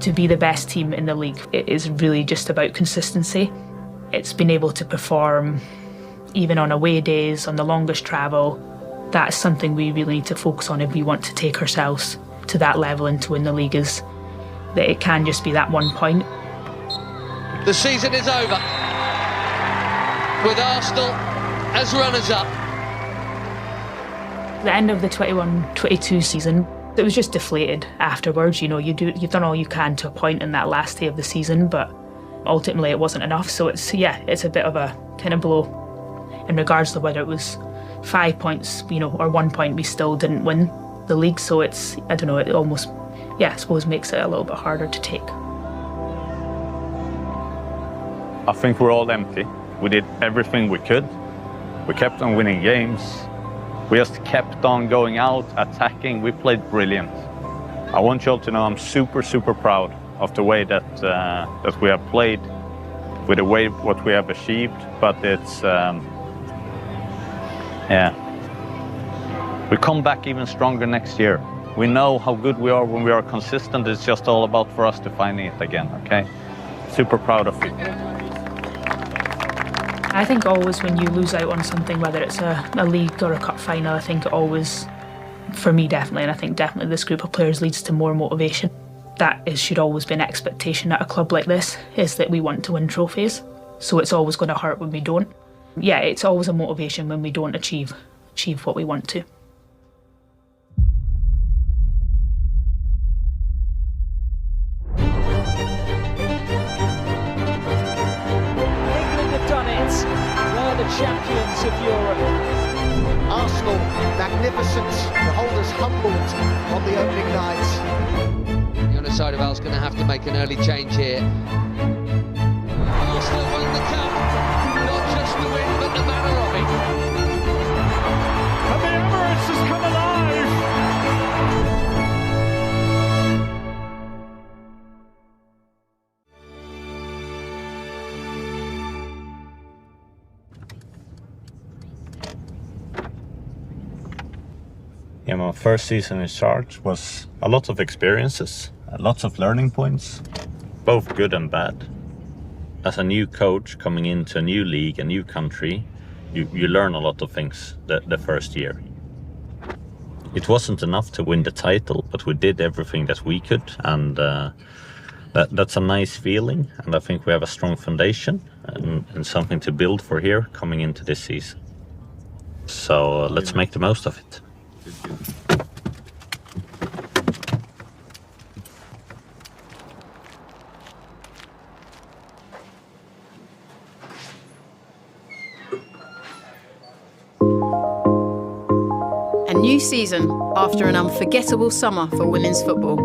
To be the best team in the league, it is really just about consistency. It's been able to perform even on away days, on the longest travel. That's something we really need to focus on if we want to take ourselves to that level and to win the league, is that it can just be that 1 point. The season is over, with Arsenal as runners-up. The end of the 21-22 season, it was just deflated afterwards. You know, you've done all you can to a point in that last day of the season, but ultimately it wasn't enough. So it's a bit of a kind of blow in regards to whether it was 5 points, you know, or 1 point. We still didn't win the league, so it's, I don't know, it almost, I suppose makes it a little bit harder to take. I think we're all empty. We did everything we could. We kept on winning games. We just kept on going out, attacking. We played brilliant. I want you all to know I'm super, super proud of the way that that we have played, with the way what we have achieved. But it's, we come back even stronger next year. We know how good we are when we are consistent. It's just all about for us to find it again, okay? Super proud of it. I think always when you lose out on something, whether it's a league or a cup final, I think it always, for me definitely, and I think definitely this group of players, leads to more motivation. That should always be an expectation at a club like this, is that we want to win trophies. So it's always going to hurt when we don't. Yeah, it's always a motivation when we don't achieve what we want to. Champions of Europe. Arsenal, magnificent. The holders humbled on the opening night. Jonas Sodervall's going to have to make an early change here. Arsenal won the cup, not just the win, but the manner of it. And the Emirates has come alive. Yeah, my first season in charge was a lot of experiences, lots of learning points, both good and bad. As a new coach coming into a new league, a new country, you learn a lot of things the first year. It wasn't enough to win the title, but we did everything that we could, and that's a nice feeling, and I think we have a strong foundation and something to build for here coming into this season. So let's make the most of it. A new season after an unforgettable summer for women's football.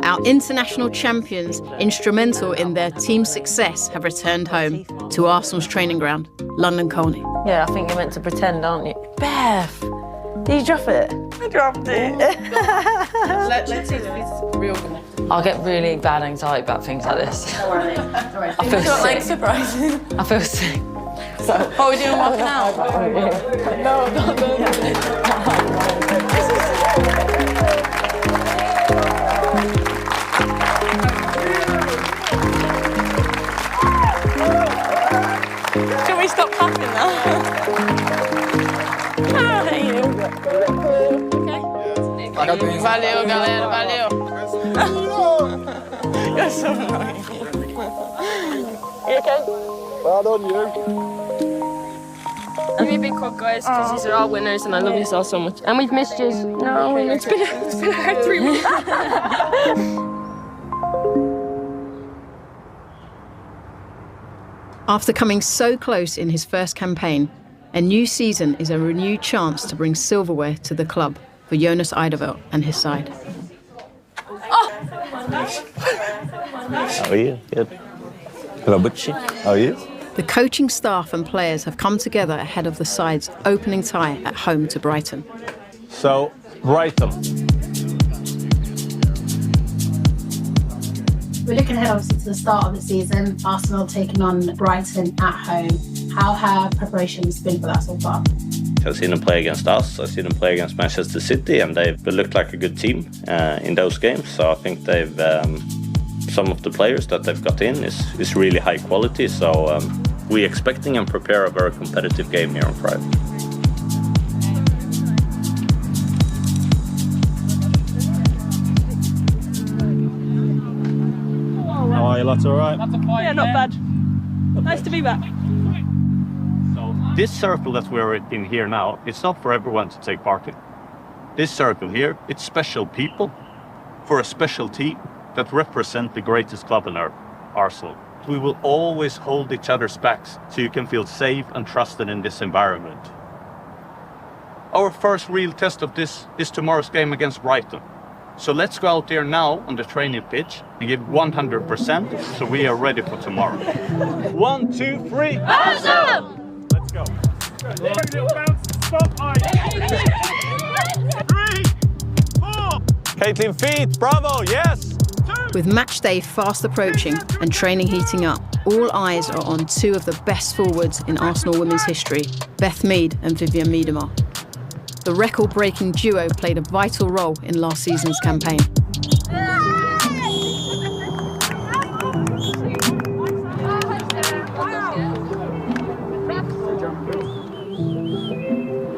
Our international champions, instrumental in their team's success, have returned home to Arsenal's training ground, London Colney. Yeah, I think you're meant to pretend, aren't you? Beth, did you drop it? I dropped it. Let's see if it's real good. I'll get really bad anxiety about things like this. Don't worry. I feel sick. Like surprising. I feel sick. So, are we doing walking out? No. Can we stop clapping now? Okay. Valeu, galera, valeu. You're so annoying. You okay? Well done, you. Give me a big hug, guys, because these are all winners and I love you all so much. And we've missed you. No, it's been a hard 3 weeks. After coming so close in his first campaign, a new season is a renewed chance to bring silverware to the club for Jonas Sodervall and his side. How are you? Good. Hello, Butchie. How are you? The coaching staff and players have come together ahead of the side's opening tie at home to Brighton. So, Brighton. We're looking ahead obviously to the start of the season, Arsenal taking on Brighton at home. How have preparations been for that so far? I've seen them play against us, I've seen them play against Manchester City, and they've looked like a good team in those games. So I think they've some of the players that they've got in is really high quality. So we're expecting and prepare a very competitive game here on Friday. How are you, lads? All right? Yeah, not bad. Nice to be back. This circle that we're in here now, it's not for everyone to take part in. This circle here, it's special people for a special team that represent the greatest club on earth, Arsenal. We will always hold each other's backs so you can feel safe and trusted in this environment. Our first real test of this is tomorrow's game against Brighton. So let's go out there now on the training pitch and give 100% so we are ready for tomorrow. 1, 2, 3. Awesome! Let's go. Caitlin feet, bravo, yes! With match day fast approaching and training heating up, all eyes are on two of the best forwards in Arsenal women's history, Beth Mead and Vivianne Miedema. The record-breaking duo played a vital role in last season's campaign.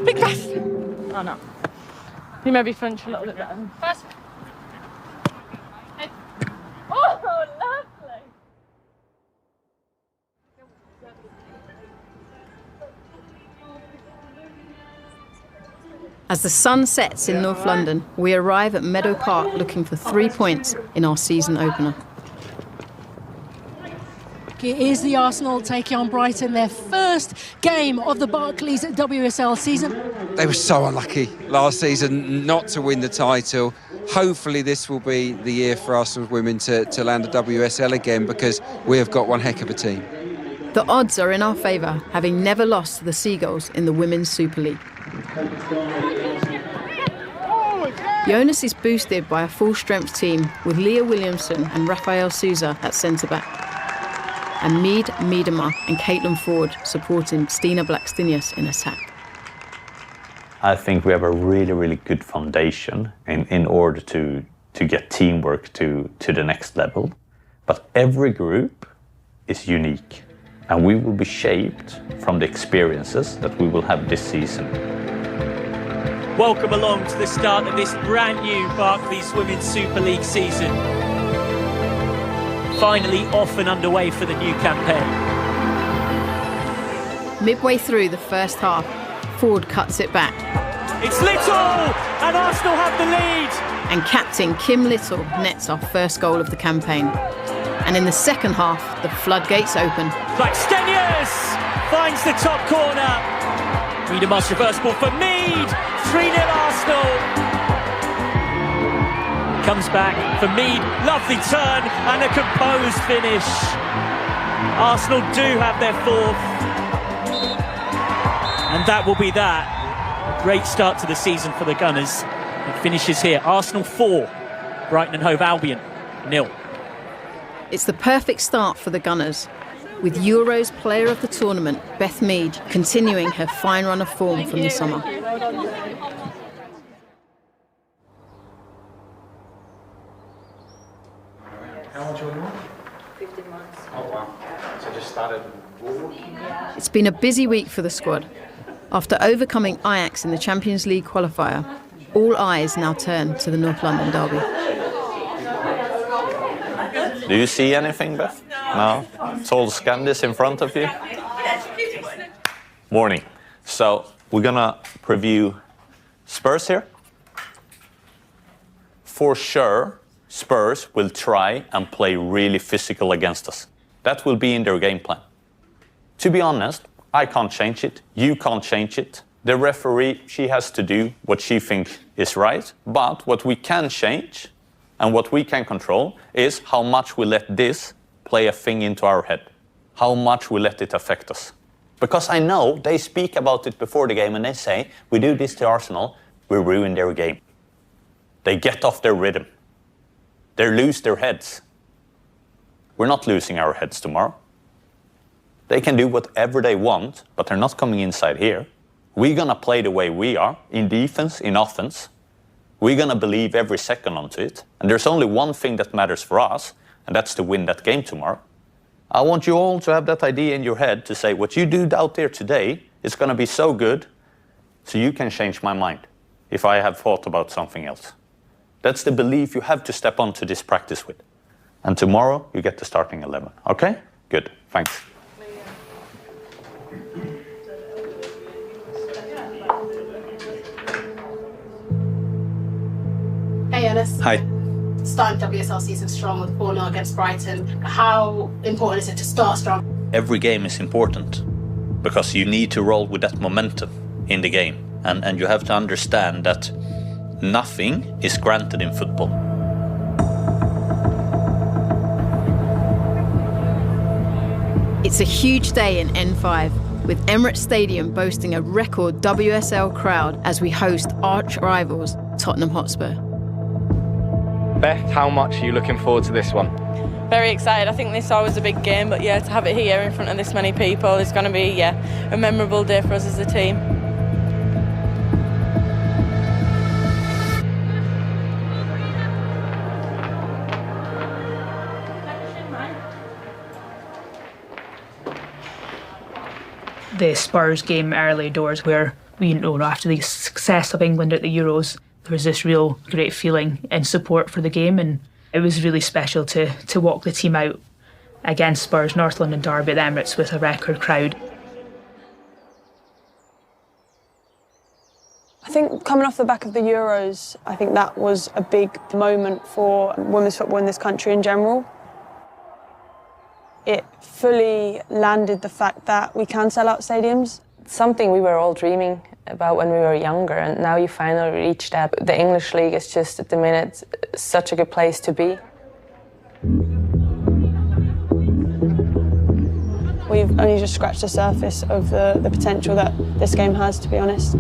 Big Beth! Oh no. You may be French a little bit better. Oh, lovely! As the sun sets in North London, we arrive at Meadow Park looking for 3 points in our season opener. It is the Arsenal taking on Brighton, their first game of the Barclays WSL season. They were so unlucky last season not to win the title. Hopefully this will be the year for Arsenal women to land a WSL again, because we have got one heck of a team. The odds are in our favour, having never lost to the Seagulls in the Women's Super League. The onus is boosted by a full-strength team with Leah Williamson and Rafael Souza at centre-back, and Mead, Miedema and Caitlin Ford supporting Stina Blackstenius in attack. I think we have a really, really good foundation in order to get teamwork to the next level. But every group is unique, and we will be shaped from the experiences that we will have this season. Welcome along to the start of this brand new Barclays Women's Super League season. Finally off and underway for the new campaign. Midway through the first half, Ford cuts it back. It's Little, and Arsenal have the lead. And captain Kim Little nets our first goal of the campaign. And in the second half, the floodgates open. Blackstenius finds the top corner. Miedema's reverse ball for Mead. 3-0 Arsenal. Comes back for Mead, lovely turn and a composed finish. Arsenal do have their fourth, and that will be that. Great start to the season for the Gunners. It finishes here. Arsenal 4, Brighton and Hove Albion 0. It's the perfect start for the Gunners, with Euros Player of the Tournament Beth Mead continuing her fine run of form from the summer. How old are you now? 15 months. Oh wow. So just started walking? It's been a busy week for the squad. After overcoming Ajax in the Champions League qualifier, all eyes now turn to the North London derby. Do you see anything, Beth? No? It's all Scandis in front of you? Morning. So we're gonna preview Spurs here. For sure, Spurs will try and play really physical against us. That will be in their game plan. To be honest, I can't change it. You can't change it. The referee, she has to do what she thinks is right. But what we can change and what we can control is how much we let this play a thing into our head. How much we let it affect us. Because I know they speak about it before the game and they say, we do this to Arsenal, we ruin their game. They get off their rhythm. They lose their heads. We're not losing our heads tomorrow. They can do whatever they want, but they're not coming inside here. We're gonna play the way we are, in defense, in offense. We're gonna believe every second onto it. And there's only one thing that matters for us, and that's to win that game tomorrow. I want you all to have that idea in your head to say what you do out there today is going to be so good, so you can change my mind if I have thought about something else. That's the belief you have to step onto this practice with. And tomorrow you get the starting 11. Okay? Good. Thanks. Hey, Ernest. Hi. Starting WSL season strong with 4-0 against Brighton. How important is it to start strong? Every game is important because you need to roll with that momentum in the game. And you have to understand that nothing is granted in football. It's a huge day in N5, with Emirates Stadium boasting a record WSL crowd as we host arch rivals Tottenham Hotspur. Beth, how much are you looking forward to this one? Very excited. I think this is always a big game, but yeah, to have it here in front of this many people is going to be, a memorable day for us as a team. The Spurs game early doors where after the success of England at the Euros, there was this real great feeling and support for the game, and it was really special to walk the team out against Spurs North London derby at the Emirates with a record crowd. I think coming off the back of the Euros, I think that was a big moment for women's football in this country in general. It fully landed the fact that we can sell out stadiums. Something we were all dreaming about when we were younger, and now you finally reach that. The English league is just, at the minute, such a good place to be. We've only just scratched the surface of the potential that this game has, to be honest.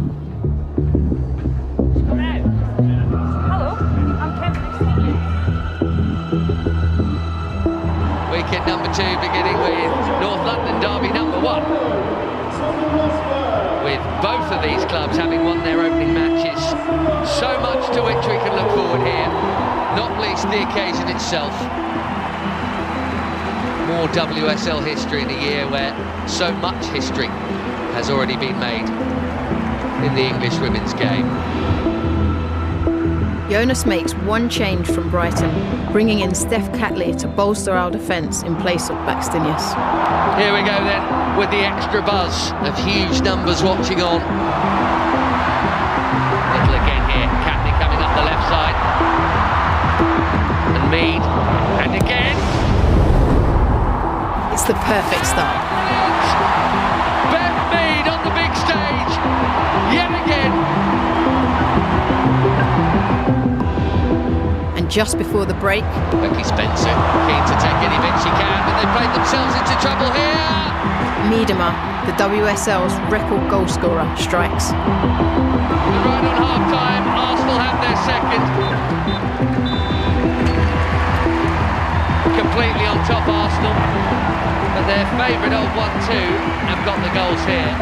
Weekend number 2 beginning with North London derby number 1. With both of these clubs having won their opening matches. So much to which we can look forward here, not least the occasion itself. More WSL history in a year where so much history has already been made in the English women's game. Jonas makes one change from Brighton, bringing in Steph Catley to bolster our defence in place of Baxtinius. Here we go then, with the extra buzz of huge numbers watching on. Little again here, Catley coming up the left side. And Mead, and again. It's the perfect start. Beth Mead on the big stage, yet again. Just before the break, Becky Spencer keen to take any bit she can, but they played themselves into trouble here. Miedema, the WSL's record goal scorer, strikes. And right on half-time, Arsenal have their second. Completely on top, Arsenal, but their favourite old 1-2 have got the goals here.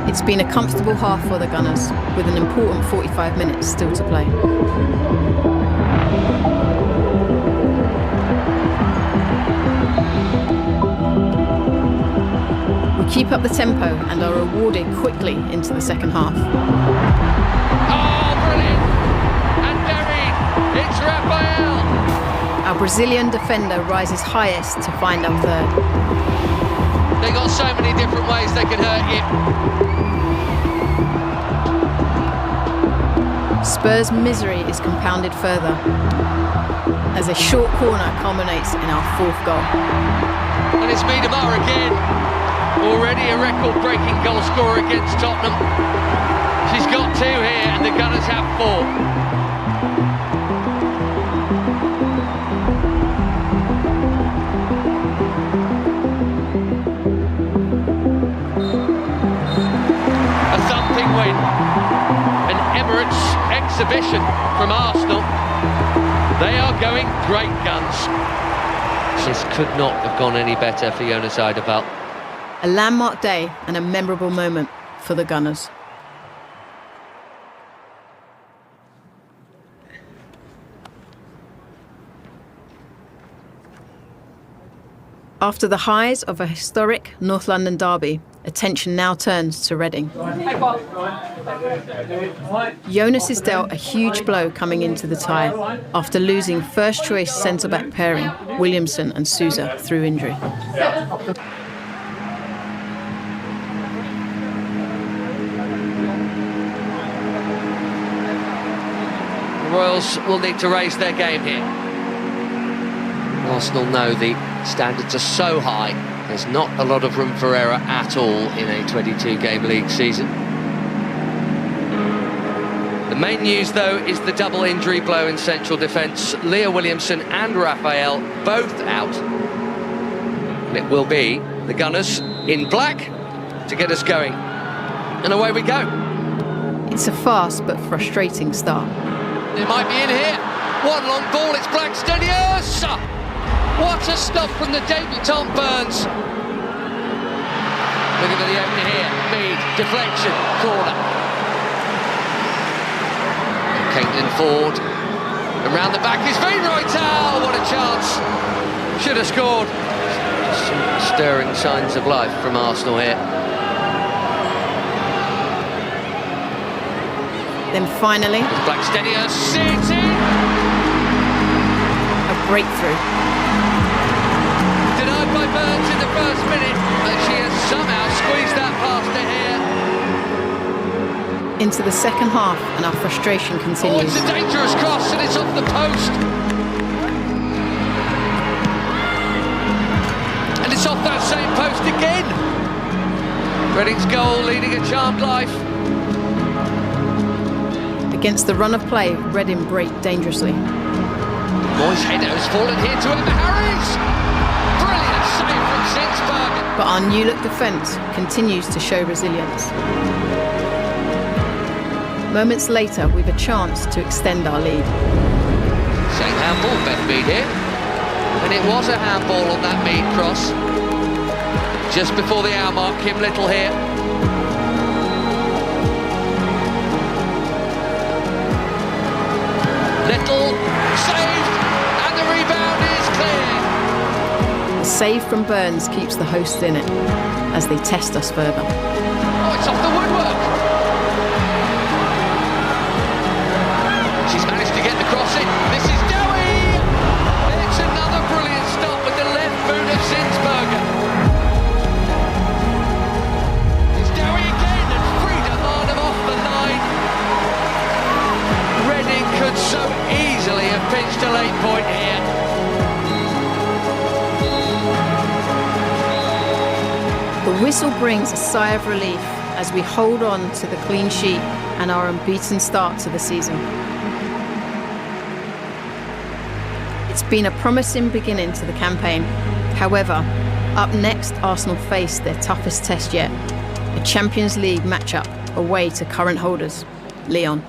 It's been a comfortable half for the Gunners, with an important 45 minutes still to play. We keep up the tempo and are rewarded quickly into the second half. Oh, brilliant! And buried, it's Rafael! Our Brazilian defender rises highest to find our third. They got so many different ways they can hurt you. Spurs' misery is compounded further as a short corner culminates in our fourth goal. And it's Miedema again, already a record-breaking goal scorer against Tottenham. She's got 2 here and the Gunners have 4. Win. An Emirates exhibition from Arsenal. They are going great guns. This could not have gone any better for Jonas Eidevall. A landmark day and a memorable moment for the Gunners. After the highs of a historic North London derby, attention now turns to Reading. Jonas is dealt a huge blow coming into the tie after losing first-choice centre-back pairing Williamson and Sousa through injury. The Royals will need to raise their game here. Arsenal know the standards are so high, there's not a lot of room for error at all in a 22-game league season. The main news, though, is the double injury blow in central defence. Leah Williamson and Raphael both out. And it will be the Gunners in black to get us going. And away we go. It's a fast but frustrating start. It might be in here. One long ball, it's Blackstenius! What a stop from the debutant Burns. Looking for the opening here. Mead, deflection, corner. Caitlin Ford. And round the back is Wainwright. What a chance. Should have scored. Some stirring signs of life from Arsenal here. Then finally, Blackstenius sitting. A breakthrough. Denied by Burns in the first minute, but she has somehow squeezed that past her here. Into the second half, and our frustration continues. Oh, it's a dangerous cross, and it's off the post. And it's off that same post again. Reading's goal leading a charmed life. Against the run of play, Reading break dangerously. Moyes' header has fallen here to Emma Harris. Brilliant save from Zinsberg. But our new-look defence continues to show resilience. Moments later, we've a chance to extend our lead. Saying handball, Beth Mead here. And it was a handball on that Mead cross. Just before the hour mark, Kim Little here. Little saved, and the rebound is clear. The save from Burns keeps the hosts in it as they test us further. Oh, it's off the woodwork. She's managed to get the cross in. This is Dowie. It's another brilliant stop with the left boot of Zinsberger. It's Dowie again, and Frida Marnham off the line. Reading could so easily have pinched a late point here. The whistle brings a sigh of relief as we hold on to the clean sheet and our unbeaten start to the season. It's been a promising beginning to the campaign. However, up next, Arsenal face their toughest test yet, a Champions League matchup away to current holders, Lyon.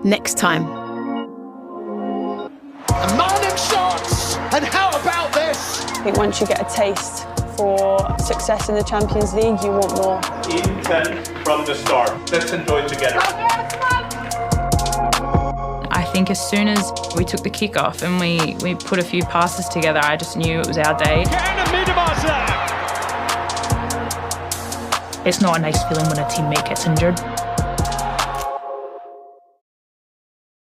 Next time. Marnham shots! And how about this? I think once you get a taste for success in the Champions League, you want more. Intent from the start. Let's enjoy together. I think as soon as we took the kick off and we put a few passes together, I just knew it was our day. It's not a nice feeling when a teammate gets injured.